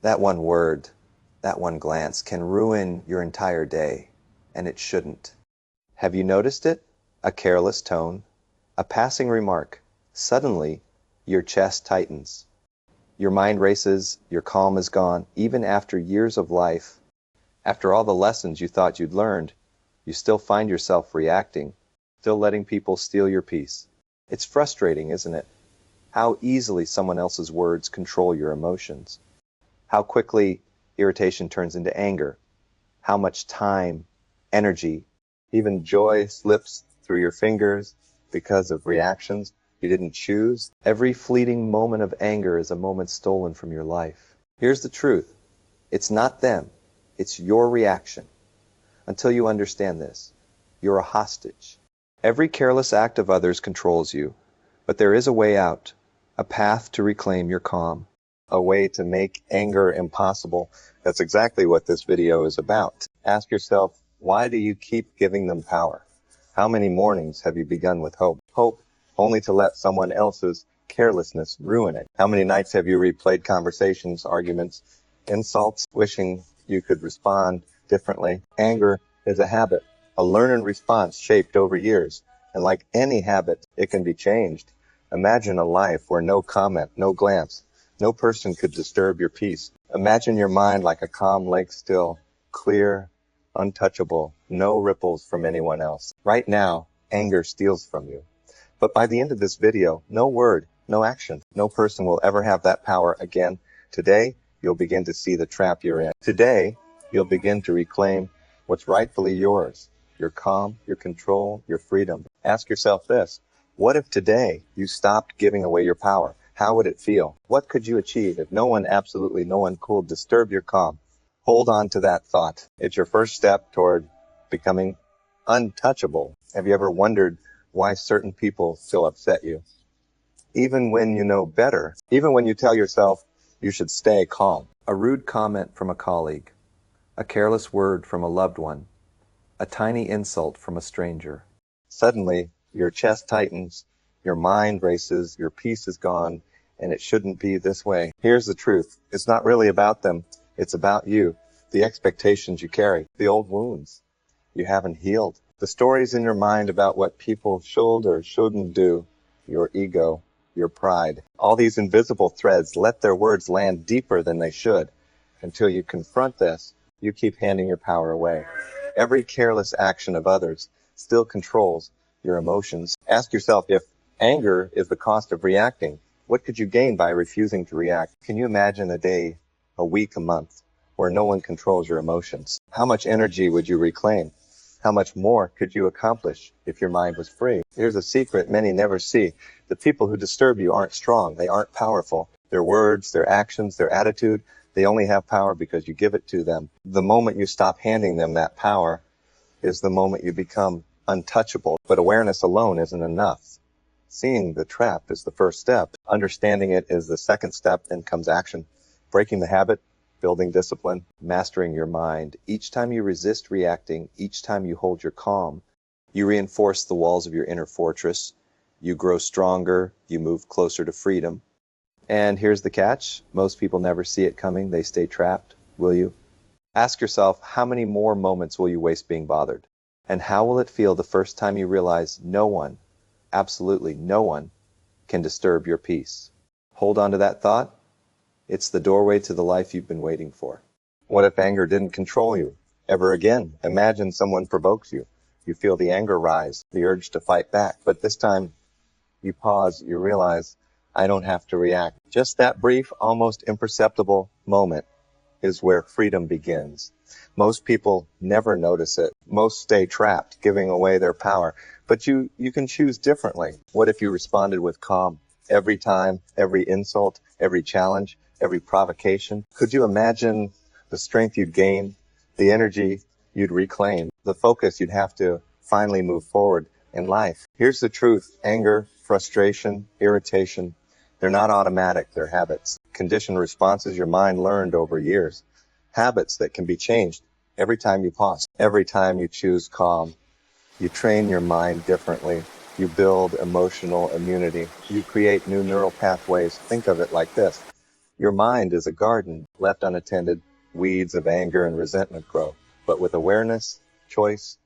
That one word, that one glance can ruin your entire day, and it shouldn't. Have you noticed it? A careless tone, a passing remark. Suddenly, your chest tightens. Your mind races, your calm is gone. Even after years of life, after all the lessons you thought you'd learned, you still find yourself reacting, still letting people steal your peace. It's frustrating, isn't it? How easily someone else's words control your emotions. How quickly irritation turns into anger. How much time, energy, even joy slips through your fingers because of reactions you didn't choose. Every fleeting moment of anger is a moment stolen from your life. Here's the truth. It's not them. It's your reaction. Until you understand this, you're a hostage. Every careless act of others controls you, but there is a way out, a path to reclaim your calm, a way to make anger impossible. That's exactly what this video is about. Ask yourself, why do you keep giving them power? How many mornings have you begun with hope? Hope only to let someone else's carelessness ruin it. How many nights have you replayed conversations, arguments, insults, wishing you could respond differently? Anger is a habit, a learned response shaped over years. And like any habit, it can be changed. Imagine a life where no comment, no glance, no person could disturb your peace. Imagine your mind like a calm lake still, clear, untouchable, no ripples from anyone else. Right now, anger steals from you. But by the end of this video, no word, no action, no person will ever have that power again. Today, you'll begin to see the trap you're in. Today, you'll begin to reclaim what's rightfully yours, your calm, your control, your freedom. Ask yourself this, what if today you stopped giving away your power? How would it feel? What could you achieve if no one, absolutely no one could disturb your calm? Hold on to that thought. It's your first step toward becoming untouchable. Have you ever wondered why certain people still upset you? Even when you know better, even when you tell yourself you should stay calm. A rude comment from a colleague, a careless word from a loved one, a tiny insult from a stranger. Suddenly, your chest tightens, your mind races, your peace is gone, and it shouldn't be this way. Here's the truth. It's not really about them. It's about you, the expectations you carry, the old wounds you haven't healed, the stories in your mind about what people should or shouldn't do, your ego, your pride. All these invisible threads let their words land deeper than they should. Until you confront this, you keep handing your power away. Every careless action of others still controls your emotions. Ask yourself, if anger is the cost of reacting, what could you gain by refusing to react? Can you imagine a day, a week, a month, where no one controls your emotions? How much energy would you reclaim? How much more could you accomplish if your mind was free? Here's a secret many never see. The people who disturb you aren't strong. They aren't powerful. Their words, their actions, their attitude, they only have power because you give it to them. The moment you stop handing them that power is the moment you become untouchable. But awareness alone isn't enough. Seeing the trap is the first step. Understanding it is the second step. Then comes action. Breaking the habit, building discipline, mastering your mind. Each time you resist reacting, each time you hold your calm, you reinforce the walls of your inner fortress. You grow stronger. You move closer to freedom. And here's the catch. Most people never see it coming. They stay trapped. Will you? Ask yourself, how many more moments will you waste being bothered? And how will it feel the first time you realize no one, absolutely no one, can disturb your peace? Hold on to that thought. It's the doorway to the life you've been waiting for. What if anger didn't control you ever again? Imagine someone provokes you. You feel the anger rise, the urge to fight back. But this time, you pause, you realize, I don't have to react. Just that brief, almost imperceptible moment is where freedom begins. Most people never notice it. Most stay trapped, giving away their power. But you can choose differently. What if you responded with calm? Every time, every insult, every challenge, every provocation. Could you imagine the strength you'd gain, the energy you'd reclaim, the focus you'd have to finally move forward in life? Here's the truth. Anger, frustration, irritation, they're not automatic. They're habits. Conditioned responses your mind learned over years. Habits that can be changed every time you pause, every time you choose calm. You train your mind differently. You build emotional immunity. You create new neural pathways. Think of it like this. Your mind is a garden. Left unattended, weeds of anger and resentment grow. But with awareness, choice,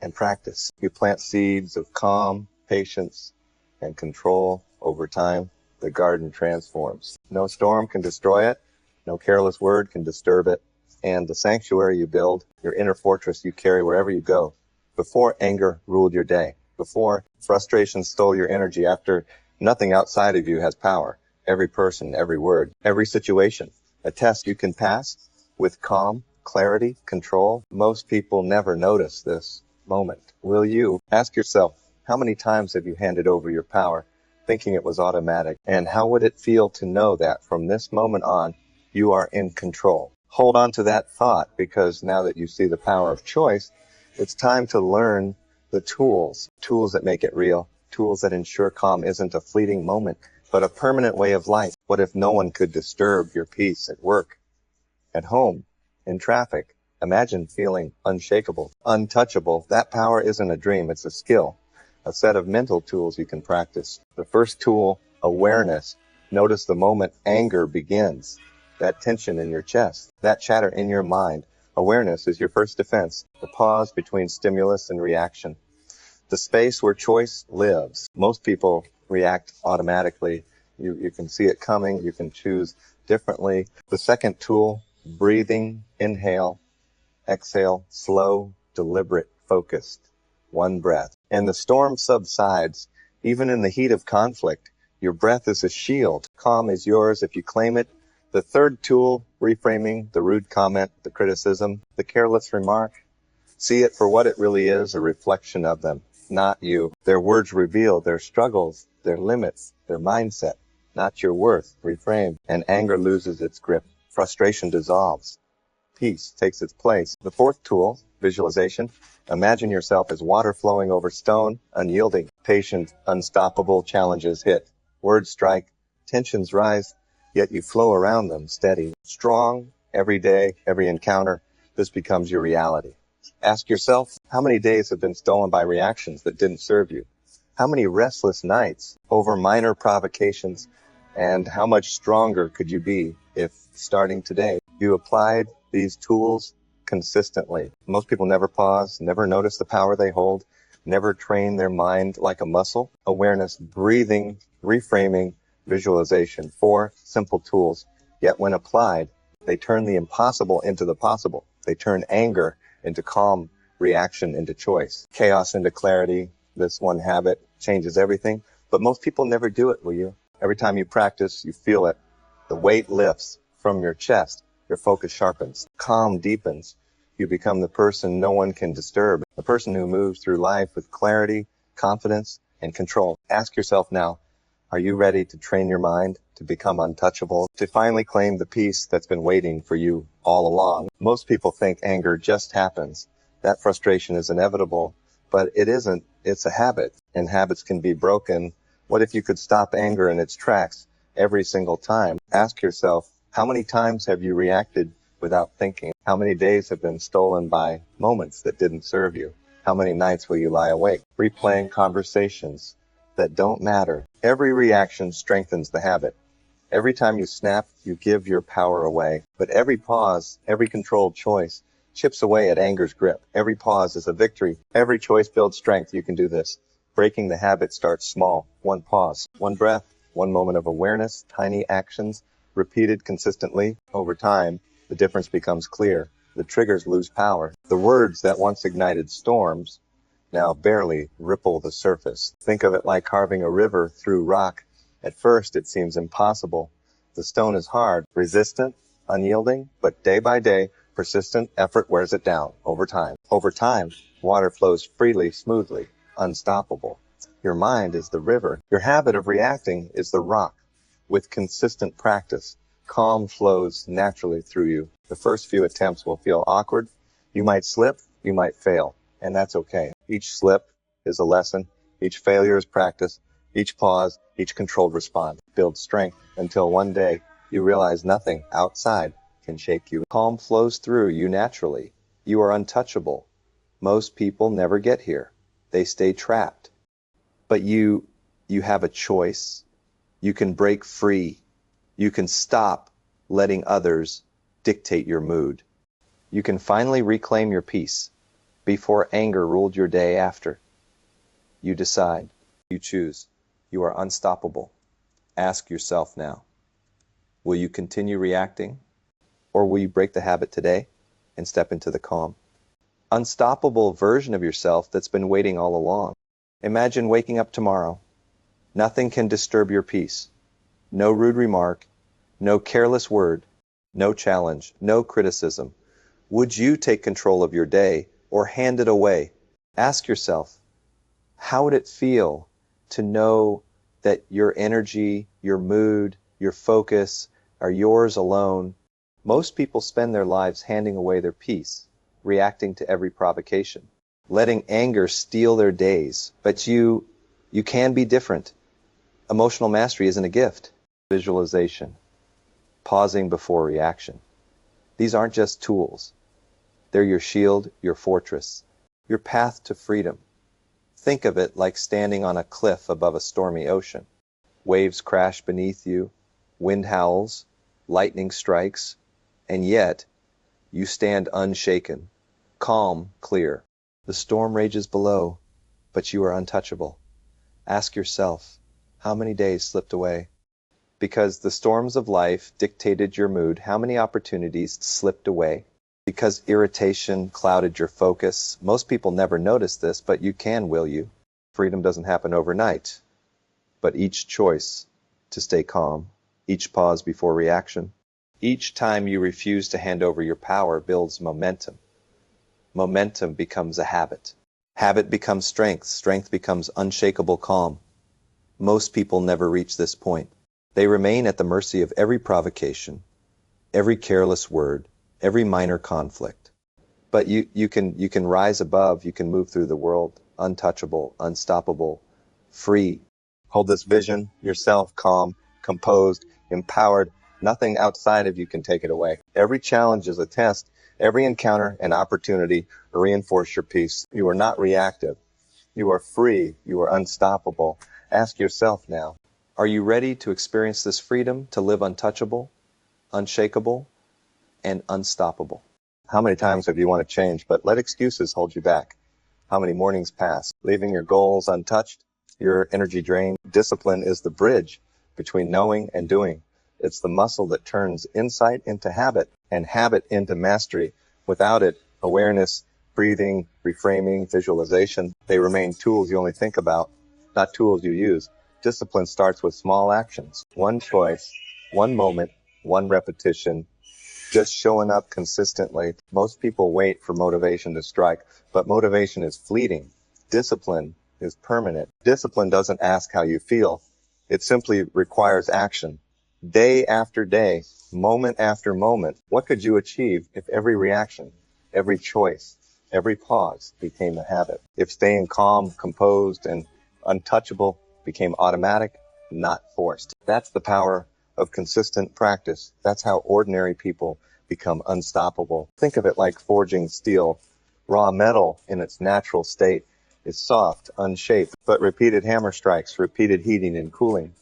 and practice, you plant seeds of calm, patience, and control. Over time, the garden transforms. No storm can destroy it. No careless word can disturb it. And the sanctuary you build, your inner fortress you carry wherever you go. Before anger ruled your day, before frustration stole your energy, after nothing outside of you has power. Every person, every word, every situation, a test you can pass with calm, clarity, control. Most people never notice this moment. Will you? Ask yourself, how many times have you handed over your power thinking it was automatic? And how would it feel to know that from this moment on, you are in control? Hold on to that thought, because now that you see the power of choice, it's time to learn the tools that make it real, tools that ensure calm isn't a fleeting moment, but a permanent way of life. What if no one could disturb your peace at work, at home, in traffic? Imagine feeling unshakable, untouchable. That power isn't a dream, it's a skill, a set of mental tools you can practice. The first tool, awareness. Notice the moment anger begins, that tension in your chest, that chatter in your mind. Awareness is your first defense, the pause between stimulus and reaction, the space where choice lives. Most people react automatically. You can see it coming. You can choose differently. The second tool, breathing. Inhale, exhale, slow, deliberate, focused. One breath. And the storm subsides. Even in the heat of conflict, your breath is a shield. Calm is yours if you claim it. The third tool, reframing, the rude comment, the criticism, the careless remark. See it for what it really is, a reflection of them, not you. Their words reveal their struggles, their limits, their mindset, not your worth. Reframe, and anger loses its grip. Frustration dissolves. Peace takes its place. The fourth tool, visualization. Imagine yourself as water flowing over stone, unyielding, patient, unstoppable. Challenges hit. Words strike. Tensions rise. Yet you flow around them, steady, strong. Every day, every encounter, this becomes your reality. Ask yourself, how many days have been stolen by reactions that didn't serve you? How many restless nights over minor provocations? And how much stronger could you be if, starting today, you applied these tools consistently? Most people never pause, never notice the power they hold, never train their mind like a muscle. Awareness, breathing, reframing, visualization. 4 simple tools. Yet when applied, they turn the impossible into the possible. They turn anger into calm, reaction into choice, chaos into clarity. This one habit changes everything. But most people never do it, will you? Every time you practice, you feel it. The weight lifts from your chest. Your focus sharpens. Calm deepens. You become the person no one can disturb. The person who moves through life with clarity, confidence, and control. Ask yourself now, are you ready to train your mind to become untouchable, to finally claim the peace that's been waiting for you all along? Most people think anger just happens. That frustration is inevitable, but it isn't. It's a habit, and habits can be broken. What if you could stop anger in its tracks every single time? Ask yourself, how many times have you reacted without thinking? How many days have been stolen by moments that didn't serve you? How many nights will you lie awake, replaying conversations that don't matter? Every reaction strengthens the habit. Every time you snap, you give your power away. But every pause, every controlled choice chips away at anger's grip. Every pause is a victory. Every choice builds strength. You can do this. Breaking the habit starts small. One pause, one breath, one moment of awareness, tiny actions, repeated consistently. Over time, the difference becomes clear. The triggers lose power. The words that once ignited storms now barely ripple the surface. Think of it like carving a river through rock. At first, it seems impossible. The stone is hard, resistant, unyielding, but day by day, persistent effort wears it down over time. Over time, water flows freely, smoothly, unstoppable. Your mind is the river. Your habit of reacting is the rock. With consistent practice, calm flows naturally through you. The first few attempts will feel awkward. You might slip, you might fail, and that's okay. Each slip is a lesson. Each failure is practice. Each pause, each controlled response builds strength until one day you realize nothing outside can shake you. Calm flows through you naturally. You are untouchable. Most people never get here. They stay trapped. But you have a choice. You can break free. You can stop letting others dictate your mood. You can finally reclaim your peace before anger ruled your day after. You decide. You choose. You are unstoppable. Ask yourself now, will you continue reacting, or will you break the habit today and step into the calm, unstoppable version of yourself that's been waiting all along? Imagine waking up tomorrow. Nothing can disturb your peace. No rude remark, no careless word, no challenge, no criticism. Would you take control of your day or hand it away? Ask yourself, how would it feel to know that your energy, your mood, your focus are yours alone? Most people spend their lives handing away their peace, reacting to every provocation, letting anger steal their days. But you can be different. Emotional mastery isn't a gift. Visualization, pausing before reaction. These aren't just tools. They're your shield, your fortress, your path to freedom. Think of it like standing on a cliff above a stormy ocean. Waves crash beneath you, wind howls, lightning strikes, and yet you stand unshaken, calm, clear. The storm rages below, but you are untouchable. Ask yourself, how many days slipped away? Because the storms of life dictated your mood, how many opportunities slipped away? Because irritation clouded your focus. Most people never notice this, but you can, will you? Freedom doesn't happen overnight, but each choice to stay calm, each pause before reaction, each time you refuse to hand over your power builds momentum. Momentum becomes a habit. Habit becomes strength. Strength becomes unshakable calm. Most people never reach this point. They remain at the mercy of every provocation, every careless word, every minor conflict. But you can rise above, you can move through the world, untouchable, unstoppable, free. Hold this vision, yourself calm, composed, empowered. Nothing outside of you can take it away. Every challenge is a test, every encounter an opportunity to reinforce your peace. You are not reactive. You are free. You are unstoppable. Ask yourself now, are you ready to experience this freedom to live untouchable, unshakable, and unstoppable? How many times have you wanted to change, but let excuses hold you back? How many mornings pass, leaving your goals untouched, your energy drained? Discipline is the bridge between knowing and doing. It's the muscle that turns insight into habit and habit into mastery. Without it, awareness, breathing, reframing, visualization, they remain tools you only think about, not tools you use. Discipline starts with small actions. One choice, one moment, one repetition, just showing up consistently. Most people wait for motivation to strike, but motivation is fleeting. Discipline is permanent. Discipline doesn't ask how you feel. It simply requires action. Day after day, moment after moment, what could you achieve if every reaction, every choice, every pause became a habit? If staying calm, composed, and untouchable became automatic, not forced. That's the power of consistent practice. That's how ordinary people become unstoppable. Think of it like forging steel. Raw metal in its natural state is soft, unshaped, but repeated hammer strikes, repeated heating and cooling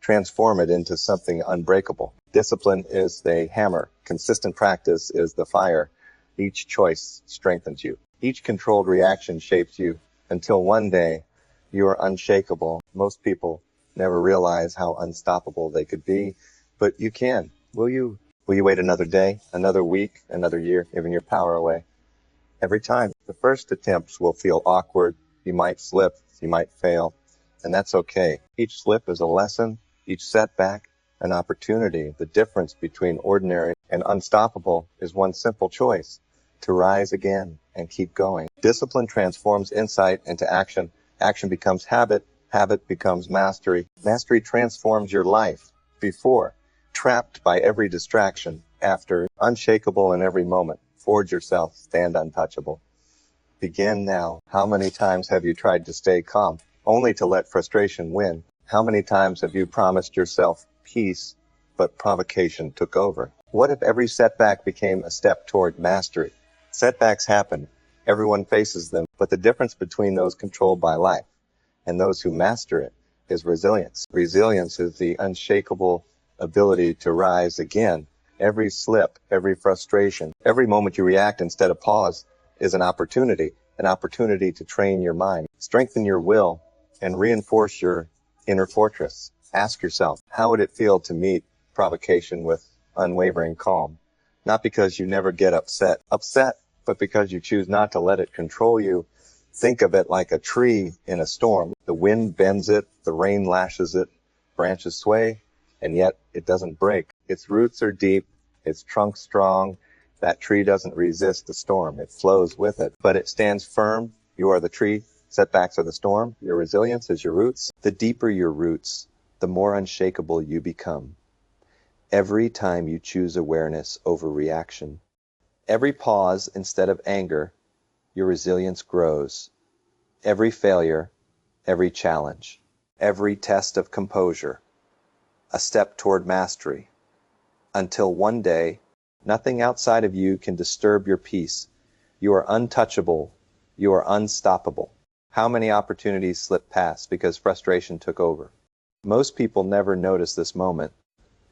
transform it into something unbreakable. Discipline is the hammer. Consistent practice is the fire. Each choice strengthens you. Each controlled reaction shapes you until one day you are unshakable. Most people never realize how unstoppable they could be, but you can. Will you? Will you wait another day, another week, another year, giving your power away? Every time. The first attempts will feel awkward. You might slip, you might fail, and that's okay. Each slip is a lesson, each setback an opportunity. The difference between ordinary and unstoppable is one simple choice: to rise again and keep going. Discipline transforms insight into action. Action becomes habit. Habit becomes mastery. Mastery transforms your life. Before, trapped by every distraction. After, unshakable in every moment. Forge yourself. Stand untouchable. Begin now. How many times have you tried to stay calm, only to let frustration win? How many times have you promised yourself peace, but provocation took over? What if every setback became a step toward mastery? Setbacks happen. Everyone faces them. But the difference between those controlled by life and those who master it is resilience. Resilience is the unshakable ability to rise again Every slip, every frustration, every moment you react instead of pause is an opportunity to train your mind, strengthen your will, and reinforce your inner fortress. Ask yourself, how would it feel to meet provocation with unwavering calm? Not because you never get upset, but because you choose not to let it control you. Think of it like a tree in a storm. The wind bends it, the rain lashes it, branches sway, and yet it doesn't break. Its roots are deep, its trunk strong. That tree doesn't resist the storm. It flows with it, but it stands firm. You are the tree. Setbacks are the storm. Your resilience is your roots. The deeper your roots, the more unshakable you become. Every time you choose awareness over reaction, every pause instead of anger, your resilience grows. Every failure, every challenge, every test of composure, a step toward mastery, until one day, nothing outside of you can disturb your peace. You are untouchable. You are unstoppable. How many opportunities slipped past because frustration took over? Most people never notice this moment,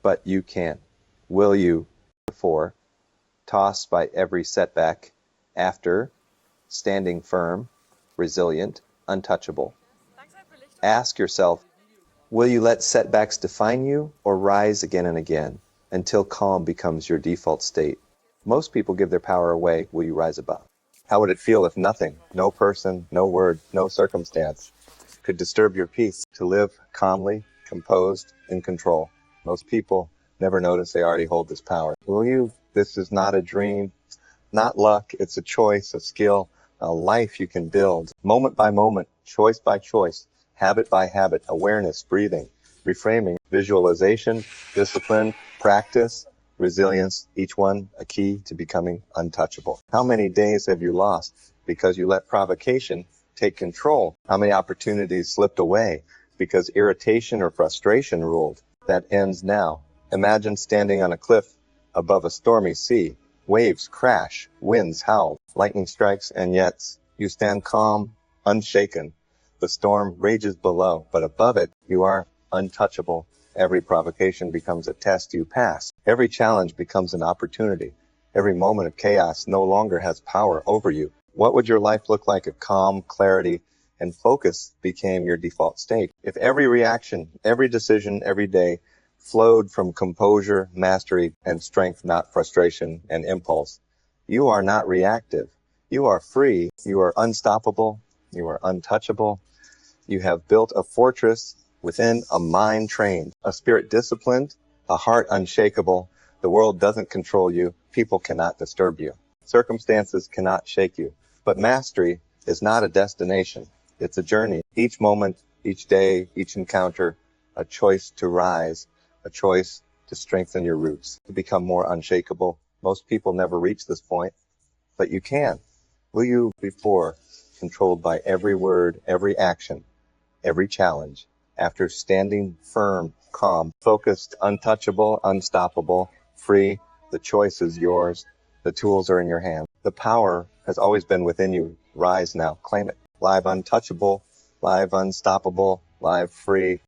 but you can. Will you? Before, tossed by every setback. After, standing firm, resilient, untouchable. Ask yourself, will you let setbacks define you or rise again and again until calm becomes your default state? Most people give their power away. Will you rise above? How would it feel if nothing, no person, no word, no circumstance could disturb your peace? To live calmly, composed, in control. Most people never notice they already hold this power. Will you? This is not a dream, not luck. It's a choice, a skill, a life you can build. Moment by moment, choice by choice, habit by habit, awareness, breathing, reframing, visualization, discipline, practice, resilience, each one a key to becoming untouchable. How many days have you lost because you let provocation take control? How many opportunities slipped away because irritation or frustration ruled? That ends now. Imagine standing on a cliff above a stormy sea. Waves crash, winds howl, lightning strikes, and yet you stand calm, unshaken. The storm rages below, but above it, you are untouchable. Every provocation becomes a test you pass. Every challenge becomes an opportunity. Every moment of chaos no longer has power over you. What would your life look like if calm, clarity, and focus became your default state? If every reaction, every decision, every day flowed from composure, mastery, and strength, not frustration and impulse. You are not reactive. You are free. You are unstoppable. You are untouchable. You have built a fortress within a mind trained, a spirit disciplined, a heart unshakable. The world doesn't control you. People cannot disturb you. Circumstances cannot shake you. But mastery is not a destination. It's a journey. Each moment, each day, each encounter, a choice to rise, a choice to strengthen your roots, to become more unshakable. Most people never reach this point, but you can. Will you, before controlled by every word, every action, every challenge, after standing firm, calm, focused, untouchable, unstoppable, free? The choice is yours. The tools are in your hand. The power has always been within you. Rise now, claim it. Live untouchable, live unstoppable, live free.